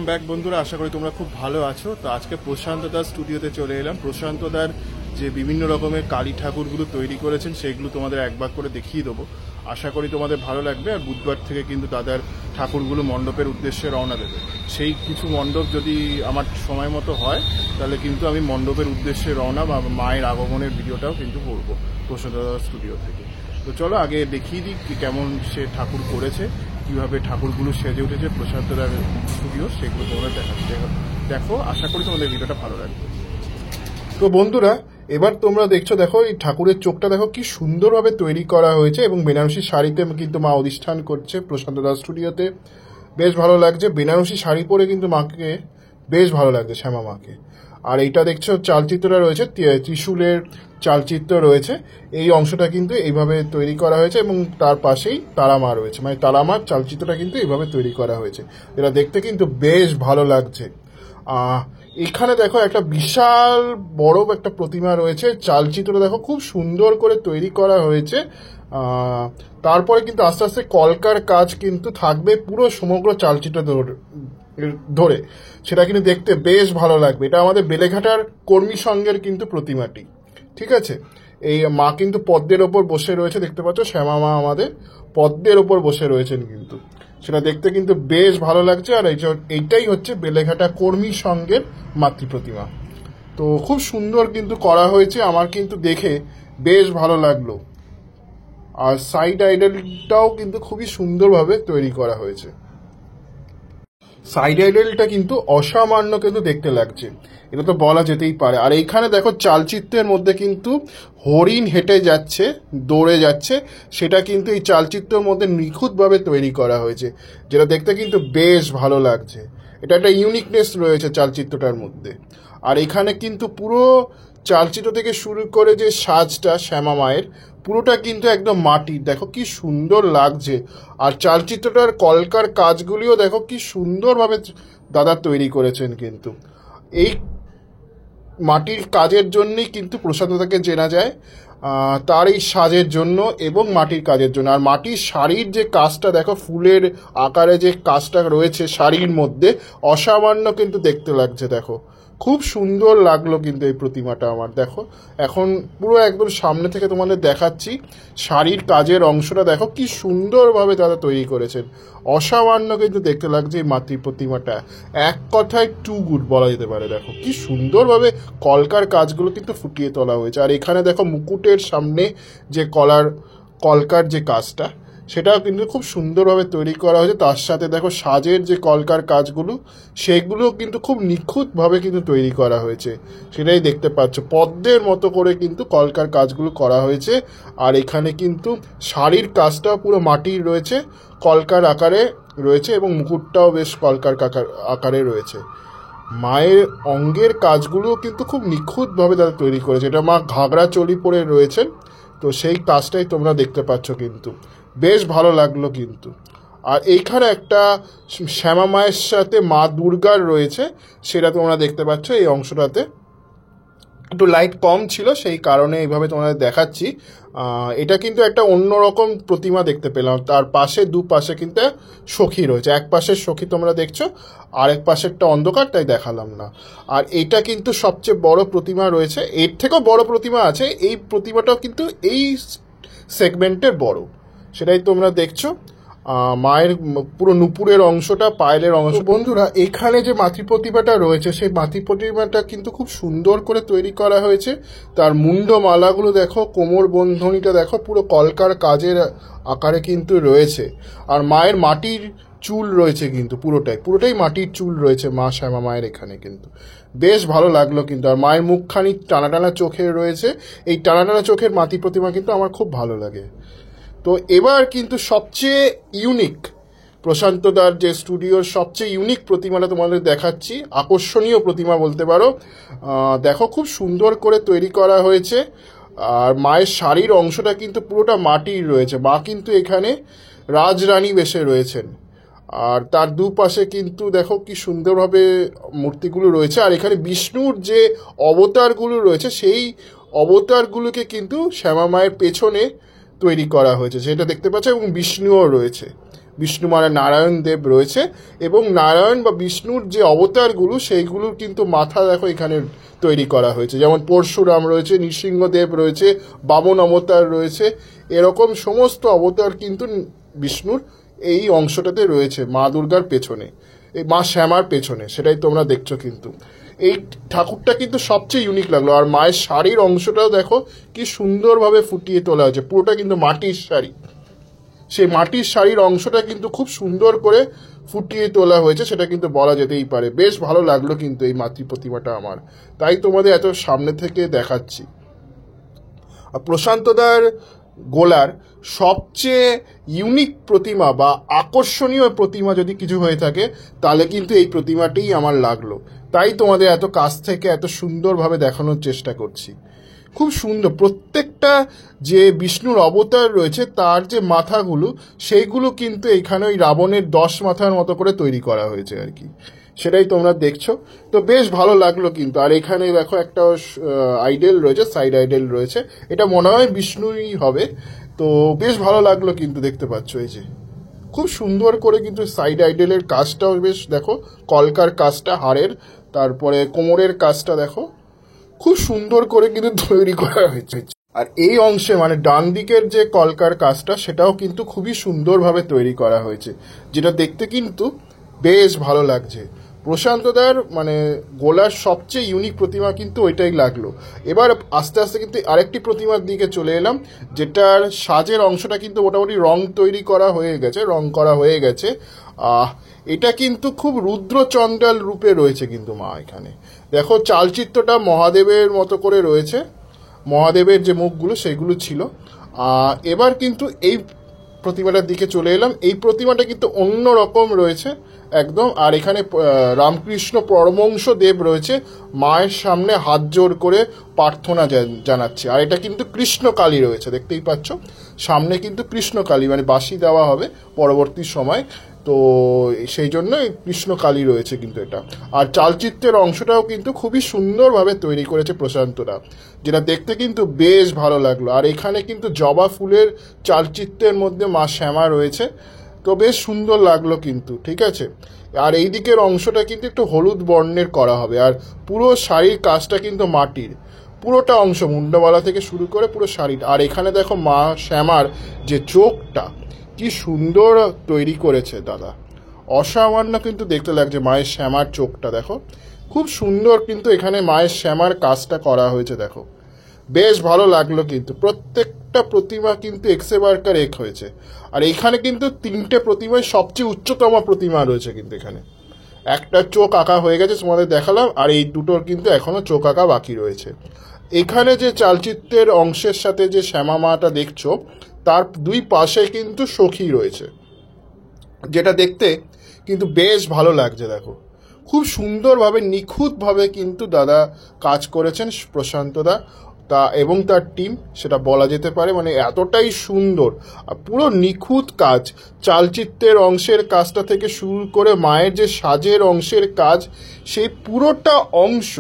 Welcome back বন্ধুরা, আশা করি তোমরা খুব ভালো আছো। তো আজকে প্রশান্ত দার স্টুডিওতে চলে এলাম। প্রশান্ত দার যে বিভিন্ন রকমের কালী ঠাকুরগুলো তৈরি করেছেন সেগুলো তোমাদের একবার করে দেখিয়ে দেবো। আশা করি তোমাদের ভালো লাগবে। আর বুধবার থেকে কিন্তু দাদার ঠাকুরগুলো মণ্ডপের উদ্দেশ্যে রওনা দেবে। সেই কিছু মণ্ডপ যদি আমার সময় মতো হয় তাহলে কিন্তু আমি মণ্ডপের উদ্দেশ্যে রওনা বা মায়ের আগমনের ভিডিওটাও কিন্তু করবো প্রশান্ত দাদার স্টুডিও থেকে। তো চলো আগে দেখিয়ে দিই কেমন সে ঠাকুর করেছে, কিভাবে ঠাকুরগুলো সেজে উঠেছে প্রশান্ত দার স্টুডিও, সেগুলো তোমরা দেখো। আশা করি তোমাদের ভিডিওটা ভালো লাগবে। তো বন্ধুরা, এবার তোমরা দেখছো, দেখো এই ঠাকুরের চোখটা দেখো কি সুন্দরভাবে তৈরি করা হয়েছে এবং বেনারসি শাড়িতে কিন্তু মা অধিষ্ঠান করছে প্রশান্ত দাস স্টুডিওতে। বেশ ভালো লাগছে, বেনারসি শাড়ি পরে কিন্তু মাকে বেশ ভালো লাগছে, শ্যামা মাকে। আর এইটা দেখছো চালচিত্রটা রয়েছে, ত্রিশূলের চালচিত্র রয়েছে। এই অংশটা কিন্তু এইভাবে তৈরি করা হয়েছে এবং তার পাশেই তারামা রয়েছে, মানে তারামার চালচিত্রটা কিন্তু এইভাবে তৈরি করা হয়েছে, যেটা দেখতে কিন্তু বেশ ভালো লাগছে। এখানে দেখো একটা বিশাল বড় একটা প্রতিমা রয়েছে, চালচিত্র দেখো খুব সুন্দর করে তৈরি করা হয়েছে। তারপরে কিন্তু আস্তে আস্তে কলকার কাজ কিন্তু থাকবে পুরো সমগ্র চালচিত্র ধরে, সেটা কিন্তু দেখতে বেশ ভালো লাগবে। এটা আমাদের বেলেঘাটার কর্মী সংঘের কিন্তু প্রতিমাটি, ঠিক আছে। এই মা কিন্তু পদ্মের ওপর বসে রয়েছে, দেখতে পাচ্ছ শ্যামা মা আমাদের পদ্মের ওপর বসে রয়েছেন কিন্তু, সেটা দেখতে কিন্তু বেশ ভালো লাগছে। আর এইটাই হচ্ছে বেলেঘাটা কর্মী সংঘের মাতৃ প্রতিমা। তো খুব সুন্দর কিন্তু করা হয়েছে, আমার কিন্তু দেখে বেশ ভালো লাগলো। আর সাইড আইডলটাও কিন্তু খুবই সুন্দরভাবে তৈরি করা হয়েছে। সাইড আইডলটা কিন্তু অসামান্য কিন্তু দেখতে লাগছে, এটা তো বলা যেতেই পারে। আর এইখানে দেখো চালচিত্রের মধ্যে কিন্তু হরিণ হেঁটে যাচ্ছে, দৌড়ে যাচ্ছে, সেটা কিন্তু এই চালচিত্রের মধ্যে নিখুঁতভাবে তৈরি করা হয়েছে, যেটা দেখতে কিন্তু বেশ ভালো লাগছে। এটা একটা ইউনিকনেস রয়েছে চালচিত্রটার মধ্যে। আর এখানে কিন্তু পুরো চালচিত্র থেকে শুরু করে যে সাজটা শ্যামা মায়ের, পুরোটা কিন্তু একদম মাটির, দেখো কি সুন্দর লাগছে। আর চালচিত্রটার কলকার কাজগুলিও দেখো কি সুন্দরভাবে দাদা তৈরি করেছেন কিন্তু। এই মাটির কাজের জন্যই কিন্তু প্রশান্তদাকে চেনা যায়, তার এই সাজের জন্য এবং মাটির কাজের জন্য। আর মাটির শাড়ির যে কাজটা দেখো, ফুলের আকারে যে কাজটা রয়েছে শাড়ির মধ্যে, অসামান্য কিন্তু দেখতে লাগছে। দেখো খুব সুন্দর লাগলো কিন্তু এই প্রতিমাটা আমার। দেখো এখন পুরো একদম সামনে থেকে তোমাদের দেখাচ্ছি, শাড়ির কাজের অংশটা দেখো কি সুন্দরভাবে তারা তৈরি করেছেন, অসামান্য কিন্তু দেখতে লাগছে এই মাতৃ প্রতিমাটা। এক কথায় টু গুড বলা যেতে পারে। দেখো কি সুন্দরভাবে কলকার কাজগুলো কিন্তু ফুটিয়ে তোলা হয়েছে। আর এখানে দেখো মুকুটের সামনে যে কলকার যে কাজটা, সেটাও কিন্তু খুব সুন্দরভাবে তৈরি করা হয়েছে। তার সাথে দেখো সাজের যে কলকার কাজগুলো, সেগুলো কিন্তু খুব নিখুঁতভাবে কিন্তু তৈরি করা হয়েছে, সেটাই দেখতে পাচ্ছ। পদ্মের মতো করে কিন্তু কলকার কাজগুলো করা হয়েছে। আর এখানে কিন্তু শাড়ির কাজটাও পুরো মাটির রয়েছে, কলকার আকারে রয়েছে এবং মুকুটটাও বেশ কলকার আকারে রয়েছে। মায়ের অঙ্গের কাজগুলোও কিন্তু খুব নিখুঁতভাবে তারা তৈরি করেছে। এটা মা ঘাগরা চলি পরে রয়েছেন, তো সেই কাজটাই তোমরা দেখতে পাচ্ছ কিন্তু বেশ ভালো লাগলো কিন্তু। আর এইখানে একটা শ্যামা মায়ের সাথে মা দুর্গার রয়েছে, সেটা তোমরা দেখতে পাচ্ছ। এই অংশটাতে একটু লাইট কম ছিল, সেই কারণে এইভাবে তোমাদের দেখাচ্ছি। এটা কিন্তু একটা অন্যরকম প্রতিমা দেখতে পেলাম। তার পাশে দুপাশে কিন্তু সখী রয়েছে, এক পাশের সখী তোমরা দেখছো, আর এক পাশেরটা অন্ধকার, তাই দেখালাম না। আর এটা কিন্তু সবচেয়ে বড় প্রতিমা রয়েছে, এর থেকেও বড় প্রতিমা আছে। এই প্রতিমাটাও কিন্তু এই সেগমেন্টের বড়, সেটাই তোমরা দেখছো। মায়ের পুরো নুপুরের অংশটা, পায়েলের অংশ। বন্ধুরা, এখানে যে মাতৃ প্রতিমাটা রয়েছে, সেই মাতৃ প্রতিমাটা কিন্তু খুব সুন্দর করে তৈরি করা হয়েছে। তার মুন্ডমালাগুলো দেখো, কোমর বন্ধনীটা দেখো, পুরো কলকার কাজের আকারে কিন্তু রয়েছে। আর মায়ের মাটির চুল রয়েছে কিন্তু, পুরোটাই মাটির চুল রয়েছে মা শ্যামা মায়ের এখানে কিন্তু। বেশ ভালো লাগলো কিন্তু। আর মায়ের মুখখানি টানা টানা চোখের রয়েছে, এই টানা টানা চোখের মাতৃ প্রতিমা কিন্তু আমার খুব ভালো লাগে। তো এবার কিন্তু সবচেয়ে ইউনিক, প্রশান্ত দার যে স্টুডিওর সবচেয়ে ইউনিক প্রতিমাটা তোমাদের দেখাচ্ছি, আকর্ষণীয় প্রতিমা বলতে পারো। দেখো খুব সুন্দর করে তৈরি করা হয়েছে। আর মায়ের শাড়ির অংশটা কিন্তু পুরোটা মাটির রয়েছে, মা কিন্তু এখানে রাজরানী বেশে রয়েছেন। আর তার দুপাশে কিন্তু দেখো কি সুন্দরভাবে মূর্তিগুলো রয়েছে। আর এখানে বিষ্ণুর যে অবতারগুলো রয়েছে, সেই অবতারগুলোকে কিন্তু শ্যামা মায়ের পেছনে তৈরি করা হয়েছে, সেটা দেখতে পাচ্ছ। এবং বিষ্ণুও রয়েছে, বিষ্ণু মানে নারায়ণ দেব রয়েছে, এবং নারায়ণ বা বিষ্ণুর যে অবতারগুলো সেইগুলোর কিন্তু মাথা দেখো এখানে তৈরি করা হয়েছে। যেমন পরশুরাম রয়েছে, নৃসিংহদেব রয়েছে, বামন অবতার রয়েছে, এরকম সমস্ত অবতার কিন্তু বিষ্ণুর এই অংশটাতে রয়েছে মা দুর্গার পেছনে, এই মা শ্যামার পেছনে, সেটাই তোমরা দেখছো। কিন্তু এই ঠাকুরটা কিন্তু সবচেয়ে ইউনিক লাগলো। আর মায়ের শাড়ির অংশটাও দেখো কি সুন্দরভাবে ফুটিয়ে তোলা হয়েছে, পুরোটা কিন্তু মাটির শাড়ি। সেই মাটির শাড়ির অংশটা কিন্তু খুব সুন্দর করে ফুটিয়ে তোলা হয়েছে, সেটা কিন্তু বলা যেতেই পারে। বেশ ভালো লাগলো কিন্তু এই মাতৃ প্রতিমাটা আমার, তাই তোমাদের এত সামনে থেকে দেখাচ্ছি। আর প্রশান্তদার গোলার সবচেয়ে ইউনিক প্রতিমা বা আকর্ষণীয় প্রতিমা যদি কিছু হয়ে থাকে তাহলে কিন্তু এই প্রতিমাটিই আমার লাগলো, তাই তোমাদের এত কাছ থেকে এত সুন্দরভাবে দেখানোর চেষ্টা করছি। খুব সুন্দর প্রত্যেকটা যে বিষ্ণুর অবতার রয়েছে তার যে মাথাগুলো সেইগুলো কিন্তু এখানে ওই রাবণের 10 মাথার মতো করে তৈরি করা হয়েছে আর কি, সেটাই তোমরা দেখছো। তো বেশ ভালো লাগলো কিন্তু। আর এখানে দেখো একটা আইডেল রয়েছে, সাইড আইডেল রয়েছে, এটা মনে হয় বিষ্ণুই হবে। তো বেশ ভালো লাগলো কিন্তু, দেখতে পাচ্ছ এই যে খুব সুন্দর করে কিন্তু সাইড আইডেলের কাজটাও বেশ দেখো, কলকার কাজটা হাড়ের, তারপরে কোমরের কাজটা দেখো খুব সুন্দর করে কিন্তু তৈরি করা হয়েছে। আর এই অংশে মানে ডান দিকের যে কলকার কাজটা সেটাও কিন্তু খুবই সুন্দরভাবে তৈরি করা হয়েছে, যেটা দেখতে কিন্তু বেশ ভালো লাগছে। প্রশান্তদার মানে গোলার সবচেয়ে ইউনিক প্রতিমা কিন্তু ওইটাই লাগলো। এবার আস্তে আস্তে কিন্তু আরেকটি প্রতিমার দিকে চলে এলাম, যেটার সাজের অংশটা কিন্তু মোটামুটি রং তৈরি করা হয়ে গেছে, রং করা হয়ে গেছে। এটা কিন্তু খুব রুদ্রচণ্ডাল রূপে রয়েছে কিন্তু মা এখানে। দেখো চালচিত্রটা মহাদেবের মতো করে রয়েছে, মহাদেবের যে মুখগুলো সেগুলো ছিল। এবার কিন্তু এই প্রতিমাটার দিকে চলে এলাম। এই প্রতিমাটা কিন্তু অন্য রকম রয়েছে একদম। আর এখানে রামকৃষ্ণ পরমহংস দেব রয়েছে, মায়ের সামনে হাত জোর করে প্রার্থনা জানাচ্ছে। আর এটা কিন্তু কৃষ্ণকালী রয়েছে, দেখতেই পাচ্ছ সামনে কিন্তু কৃষ্ণকালী, মানে বাঁশি দেওয়া হবে পরবর্তী সময়, তো সেই জন্য কৃষ্ণকালী রয়েছে কিন্তু এটা। আর চালচিত্রের অংশটাও কিন্তু খুবই সুন্দরভাবে তৈরি করেছে প্রশান্তরা, যেটা দেখতে কিন্তু বেশ ভালো লাগলো। আর এখানে কিন্তু জবা ফুলের চালচিত্রের মধ্যে মা শ্যামা রয়েছে, তো বেশ সুন্দর লাগলো কিন্তু, ঠিক আছে। আর এই দিকের অংশটা কিন্তু একটু হলুদ বর্ণের করা হবে। আর পুরো শাড়ির কাজটা কিন্তু মাটির, পুরোটা অংশ মুন্ডমালা থেকে শুরু করে পুরো শাড়িটা। আর এখানে দেখো মা শ্যামার যে চোখটা কি সুন্দর তৈরি করেছে দাদা, অসামান্য কিন্তু দেখতে লাগছে। মায়ের শ্যামার চোখটা দেখো খুব সুন্দর কিন্তু এখানে মায়ের শ্যামার কাজটা করা হয়েছে, দেখো বেশ ভালো লাগলো কিন্তু। প্রত্যেকটা প্রতিমা কিন্তু এক্সেবারকার এক হয়েছে। আর এখানে কিন্তু 3টে প্রতিমায় সবচেয়ে উচ্চতম প্রতিমা রয়েছে কিন্তু এখানে। একটা চোখ আঁকা হয়ে গেছে তোমাদের দেখালাম, আর এই দুটোর কিন্তু এখনো চোখ আঁকা বাকি রয়েছে। এখানে যে চালচিত্রের অংশের সাথে যে শ্যামা মাটা দেখছো তার দুই পাশে কিন্তু সখী রয়েছে, যেটা দেখতে কিন্তু বেশ ভালো লাগছে। দেখো খুব সুন্দরভাবে নিখুঁতভাবে কিন্তু দাদা কাজ করেছেন প্রশান্তদা এবং তার টিম, সেটা বলা যেতে পারে। মানে এতটাই সুন্দর পুরো নিখুঁত কাজ, চালচিত্রের অংশের কাজটা থেকে শুরু করে মায়ের যে সাজের অংশের কাজ, সেই পুরোটা অংশ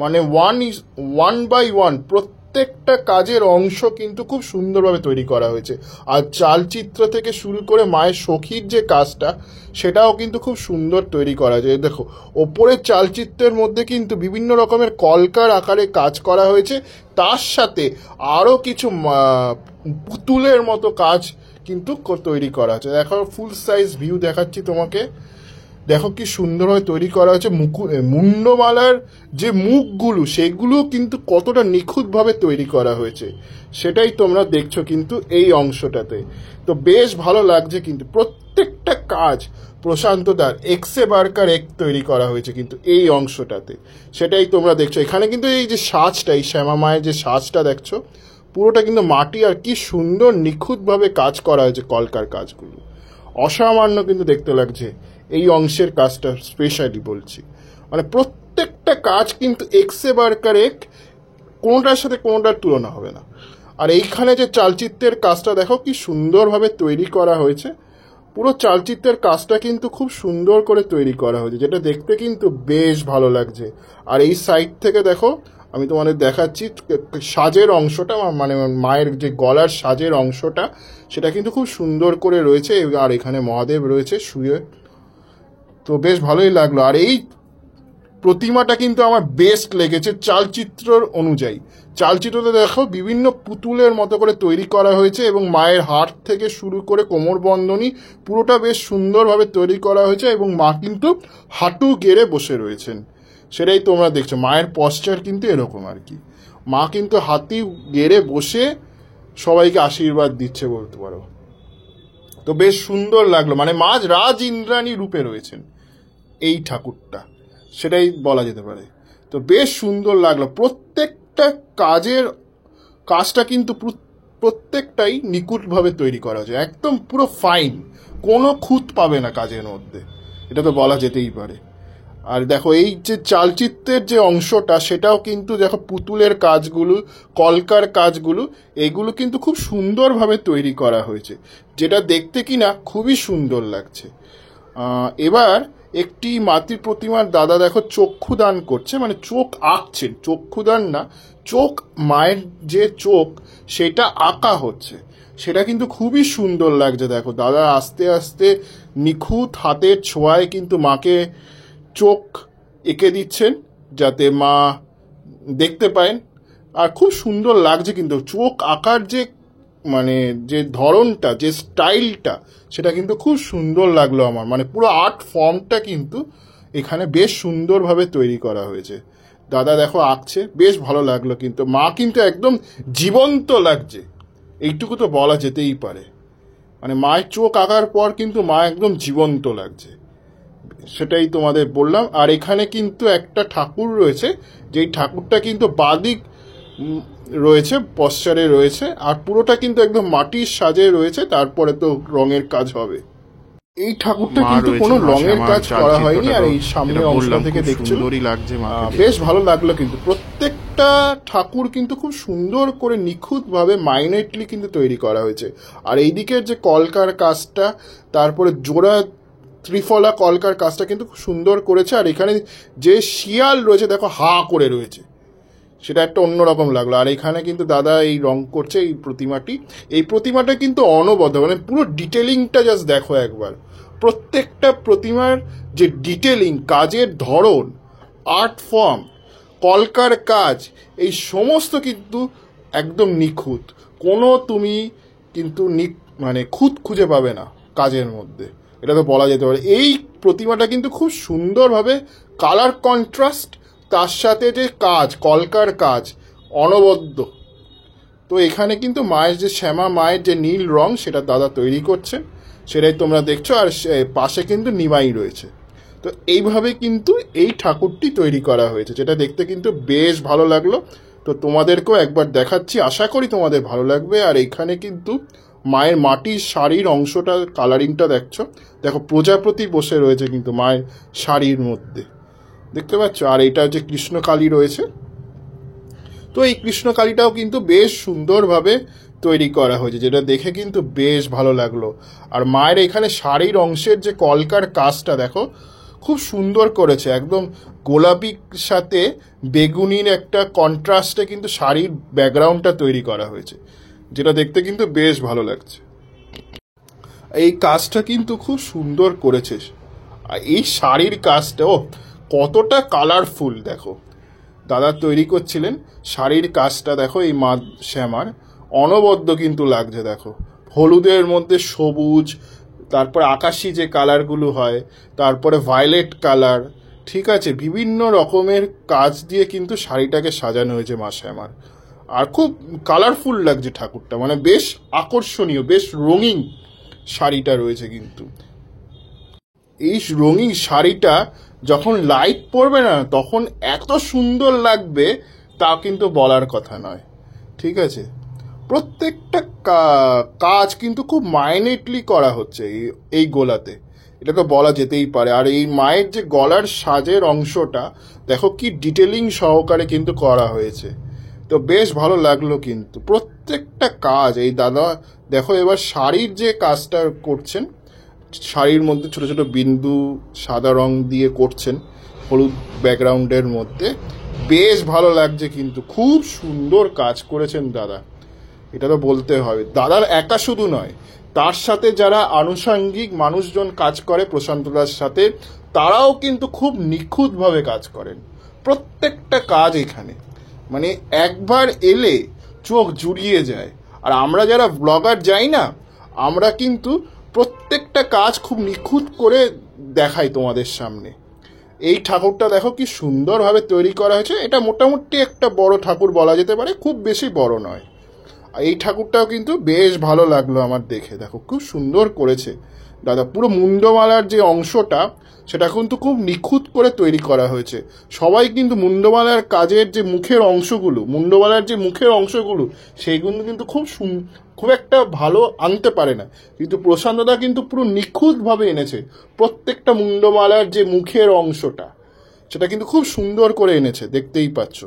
মানে ওয়ান বাই ওয়ান প্রত্যেকটা কাজের অংশ কিন্তু খুব সুন্দরভাবে তৈরি করা হয়েছে। আর চালচিত্র থেকে শুরু করে মায়ের সখীর যে কাজটা সেটাও কিন্তু খুব সুন্দর তৈরি করা যায়। দেখো ওপরের চালচিত্রের মধ্যে কিন্তু বিভিন্ন রকমের কলকার আকারে কাজ করা হয়েছে, তার সাথে আরও কিছু পুতুলের মতো কাজ কিন্তু তৈরি করা হয়েছে। দেখো ফুল সাইজ ভিউ দেখাচ্ছি তোমাকে, দেখো কি সুন্দরভাবে তৈরি করা হয়েছে। মুন্ডমালার যে মুখগুলো সেগুলো কিন্তু কতটা নিখুঁতভাবে তৈরি করা হয়েছে সেটাই তোমরা দেখছো কিন্তু এই অংশটাতে। তো বেশ ভালো লাগছে কিন্তু, প্রত্যেকটা কাজ প্রশান্তদার এক্সে বারকার এক তৈরি করা হয়েছে কিন্তু এই অংশটাতে, সেটাই তোমরা দেখছো। এখানে কিন্তু এই যে সাজটা, এই শ্যামা মায়ের যে সাজটা দেখছো পুরোটা কিন্তু মাটি, আর কি সুন্দর নিখুঁতভাবে কাজ করা হয়েছে কলকার কাজগুলো, অসামান্য কিন্তু দেখতে লাগছে এই অংশের কাজটা স্পেশালি বলছি। মানে প্রত্যেকটা কাজ কিন্তু এক্সে বারকার এক, কোনোটার সাথে কোনোটার তুলনা হবে না। আর এইখানে যে চালচিত্রের কাজটা দেখো কি সুন্দরভাবে তৈরি করা হয়েছে, পুরো চালচিত্রের কাজটা কিন্তু খুব সুন্দর করে তৈরি করা হয়েছে, যেটা দেখতে কিন্তু বেশ ভালো লাগছে। আর এই সাইড থেকে দেখো আমি তোমাদের দেখাচ্ছি সাজের অংশটা, মানে মায়ের যে গলার সাজের অংশটা সেটা কিন্তু খুব সুন্দর করে রয়েছে। আর এখানে মহাদেব রয়েছে শুয়ে, তো বেশ ভালোই লাগলো। আর এই প্রতিমাটা কিন্তু আমার বেস্ট লেগেছে চালচিত্রর অনুযায়ী। চালচিত্রতে দেখো বিভিন্ন পুতুলের মতো করে তৈরি করা হয়েছে এবং মায়ের হাত থেকে শুরু করে কোমরবন্ধনী পুরোটা বেশ সুন্দরভাবে তৈরি করা হয়েছে এবং মা কিন্তু হাঁটু গেড়ে বসে রয়েছেন, সেটাই তোমরা দেখছো। মায়ের পশ্চার কিন্তু এরকম আর কি, মা কিন্তু হাতি গেড়ে বসে সবাইকে আশীর্বাদ দিচ্ছে বলতে পারো। তো বেশ সুন্দর লাগলো, মানে মা রাজ ইন্দ্রাণী রূপে রয়েছেন এই ঠাকুরটা, সেটাই বলা যেতে পারে। তো বেশ সুন্দর লাগলো। প্রত্যেকটা কাজটা কিন্তু প্রত্যেকটাই নিখুঁতভাবে তৈরি করা হয়েছে, একদম পুরো ফাইন, কোনো খুঁত পাবে না কাজের মধ্যে, এটা তো বলা যেতেই পারে। আর দেখো এই যে চালচিত্রের যে অংশটা সেটাও কিন্তু দেখো পুতুলের কাজগুলো, কলকার কাজগুলো, এগুলো কিন্তু খুব সুন্দরভাবে তৈরি করা হয়েছে, যেটা দেখতে কিনা খুবই সুন্দর লাগছে। এবার একটি মাতৃ প্রতিমার দাদা দেখো চক্ষুদান করছে, মানে চোখ আঁকছেন, চক্ষুদান না, চোখ, মায়ের যে চোখ সেটা আঁকা হচ্ছে, সেটা কিন্তু খুবই সুন্দর লাগছে। দেখো দাদা আস্তে আস্তে নিখুঁত হাতের ছোঁয়ায় কিন্তু মাকে চোখ এঁকে দিচ্ছেন যাতে মা দেখতে পায়েন। আর খুব সুন্দর লাগছে কিন্তু চোখ আঁকার যে মানে যে ধরনটা, যে স্টাইলটা, সেটা কিন্তু খুব সুন্দর লাগলো আমার, মানে পুরো আর্ট ফর্মটা কিন্তু এখানে বেশ সুন্দরভাবে তৈরি করা হয়েছে। দাদা দেখো আঁকছে, বেশ ভালো লাগলো। কিন্তু মা কিন্তু একদম জীবন্ত লাগছে, এইটুকু তো বলা যেতেই পারে, মানে মায়ের চোখ আঁকার পর কিন্তু মা একদম জীবন্ত লাগছে, সেটাই তোমাদের বললাম। আর এখানে কিন্তু একটা ঠাকুর রয়েছে, যেই ঠাকুরটা কিন্তু বাদিক রয়েছে, পশ্চারে রয়েছে, আর পুরোটা কিন্তু একদম মাটির সাজে রয়েছে, তারপরে তো রঙের কাজ হবে। এই ঠাকুরটা কিন্তু কোনো রঙের কাজ করা হয়নি। আর এই সামনের অংশটা থেকে দেখছো বেশ ভালো লাগলো। কিন্তু প্রত্যেকটা ঠাকুর কিন্তু খুব সুন্দর করে নিখুঁতভাবে মাইনেটলি কিন্তু তৈরি করা হয়েছে। আর এই দিকের যে কলকার কাজটা, তারপরে জোড়া ত্রিফলা কলকার কাজটা কিন্তু খুব সুন্দর করেছে। আর এখানে যে শিয়াল রয়েছে দেখো হা করে রয়েছে, সেটা একটা অন্যরকম লাগলো। আর এখানে কিন্তু দাদা এই রং করছে এই প্রতিমাটা কিন্তু অনবদ্য, মানে পুরো ডিটেলিংটা জাস্ট দেখো একবার। প্রত্যেকটা প্রতিমার যে ডিটেলিং, কাজের ধরন, আর্ট ফর্ম, কলকার কাজ, এই সমস্ত কিন্তু একদম নিখুঁত, কোনো তুমি কিন্তু মানে খুঁত খুঁজে পাবে না কাজের মধ্যে, এটা তো বলা যেতে পারে। এই প্রতিমাটা কিন্তু খুব সুন্দরভাবে কালার কন্ট্রাস্ট, তার সাথে যে কাজ, কলকার কাজ অনবদ্য। তো এখানে কিন্তু মায়ের যে শ্যামা মায়ের যে নীল রং, সেটা দাদা তৈরি করছেন, সেটাই তোমরা দেখছো। আর পাশে কিন্তু নিমাই রয়েছে। তো এইভাবে কিন্তু এই ঠাকুরটি তৈরি করা হয়েছে, যেটা দেখতে কিন্তু বেশ ভালো লাগলো। তো তোমাদেরকেও একবার দেখাচ্ছি, আশা করি তোমাদের ভালো লাগবে। আর এখানে কিন্তু মায়ের মাটির শাড়ির অংশটা, কালারিংটা দেখো প্রজাপতি বসে রয়েছে কিন্তু মায়ের শাড়ির মধ্যে, দেখতে পাচ্ছ। আর এটা হচ্ছে কৃষ্ণকালী রয়েছে। তো এই কৃষ্ণকালীটাও কিন্তু বেশ সুন্দরভাবে তৈরি করা হয়েছে, যেটা দেখে কিন্তু বেশ ভালো লাগলো। আর মায়ের এখানে শাড়ির অংশের যে কলকার কাজটা দেখো খুব সুন্দর করেছে, একদম গোলাপির সাথে বেগুনির একটা কন্ট্রাস্টে কিন্তু শাড়ির ব্যাকগ্রাউন্ডটা তৈরি করা হয়েছে, যেটা দেখতে কিন্তু বেশ ভালো লাগছে। এই কাজটা কিন্তু খুব সুন্দর করেছে। আর এই শাড়ির কাজটাও কতটা কালারফুল দেখো, দাদা তৈরি করছিলেন শাড়ির কাজটা দেখো। এই মা শ্যামার অনবদ্য কিন্তু লাগছে দেখো, হলুদের মধ্যে সবুজ, তারপরে আকাশি যে কালারগুলো হয়, তারপরে ভায়োলেট কালার, ঠিক আছে, বিভিন্ন রকমের কাজ দিয়ে কিন্তু শাড়িটাকে সাজানো হয়েছে মা শ্যামার। আর খুব কালারফুল লাগছে ঠাকুরটা, মানে বেশ আকর্ষণীয়, বেশ রঙিন শাড়িটা রয়েছে। কিন্তু এই রঙিন শাড়িটা যখন লাইট পড়বে না, তখন এত সুন্দর লাগবে তা কিন্তু বলার কথা নয়, ঠিক আছে। প্রত্যেকটা কাজ কিন্তু খুব মাইনেটলি করা হচ্ছে এই গোলাতে, এটা তো বলা যেতেই পারে। আর এই মায়ের যে গলার সাজের অংশটা দেখো কি ডিটেলিং সহকারে কিন্তু করা হয়েছে, তো বেশ ভালো লাগলো কিন্তু প্রত্যেকটা কাজ। এই দাদা দেখো এবার শাড়ির যে কাজটা করছেন, শাড়ির মধ্যে ছোট ছোট বিন্দু সাদা রং দিয়ে করছেন, হলুদ ব্যাকগ্রাউন্ডের মধ্যে বেশ ভালো লাগছে, কিন্তু খুব সুন্দর কাজ করেছেন দাদা, এটা তো বলতে হবে। দাদার একা শুধু নয়, তার সাথে যারা আনুষঙ্গিক মানুষজন কাজ করে প্রশান্তদার সাথে, তারাও কিন্তু খুব নিখুঁতভাবে কাজ করেন প্রত্যেকটা কাজ এখানে, মানে একবার এলে চোখ জুড়িয়ে যায়। আর আমরা যারা ব্লগার যাই না, আমরা কিন্তু প্রত্যেকটা কাজ খুব নিখুঁত করে দেখাই তোমাদের সামনে। এই ঠাকুরটা দেখো কি সুন্দরভাবে তৈরি করা হয়েছে, এটা মোটামুটি একটা বড় ঠাকুর বলা যেতে পারে, খুব বেশি বড় নয়। এই ঠাকুরটাও কিন্তু বেশ ভালো লাগলো আমার দেখে, দেখো খুব সুন্দর করেছে দাদা। পুরো মুন্ডমালার যে অংশটা সেটা কিন্তু খুব নিখুঁত করে তৈরি করা হয়েছে। সবাই কিন্তু মুন্ডমালার কাজের যে মুখের অংশগুলো, মুন্ডমালার যে মুখের অংশগুলো, সেইগুলো কিন্তু খুব একটা ভালো আনতে পারে না, কিন্তু প্রশান্ত দাদা কিন্তু পুরো নিখুঁতভাবে এনেছে। প্রত্যেকটা মুন্ডমালার যে মুখের অংশটা, সেটা কিন্তু খুব সুন্দর করে এনেছে, দেখতেই পাচ্ছ।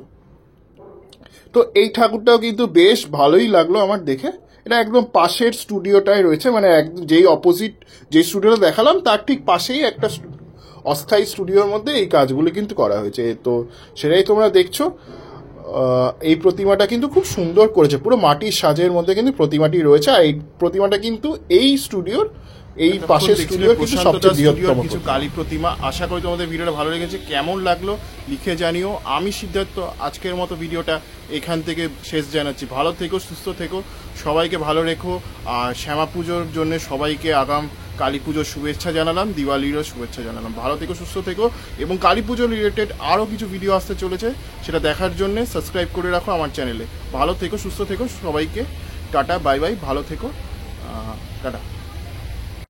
তো এই ঠাকুরটাও কিন্তু বেশ ভালোই লাগলো আমার দেখে। এটা একদম পাশের স্টুডিওটায় রয়েছে, মানে একদম যেই অপোজিট যে স্টুডিওটা দেখালাম তার ঠিক পাশেই একটা অস্থায়ী স্টুডিওর মধ্যে এই কাজগুলো কিন্তু করা হয়েছে। তো সেটাই তোমরা দেখছো। এই প্রতিমাটা কিন্তু খুব সুন্দর করেছে, পুরো মাটির সাজের মধ্যে কিন্তু প্রতিমাটি রয়েছে। আর এই প্রতিমাটা কিন্তু এই স্টুডিওর, এই পাশের স্টুডিওর কিন্তু সবচেয়ে বৃহত্তম কিছু কালী প্রতিমা। আশা করি তোমাদের ভিডিওটা ভালো লেগেছে, কেমন লাগলো লিখে জানিও। আমি সিদ্ধার্থ আজকের মতো ভিডিওটা এখান থেকে শেষ জানাচ্ছি। ভালো থেকো, সুস্থ থেকো, সবাইকে ভালো রেখো। আর শ্যামা পুজোর জন্য সবাইকে আগাম কালী পুজোর শুভেচ্ছা জানালাম, দিওয়ালিরও শুভেচ্ছা জানালাম। ভালো থেকো, সুস্থ থেকো, এবং কালী পুজো রিলেটেড আরও কিছু ভিডিও আসতে চলেছে, সেটা দেখার জন্য সাবস্ক্রাইব করে রাখো আমার চ্যানেলে। ভালো থেকো, সুস্থ থেকো, সবাইকে টাটা, বাই বাই, ভালো থেকো, টাটা।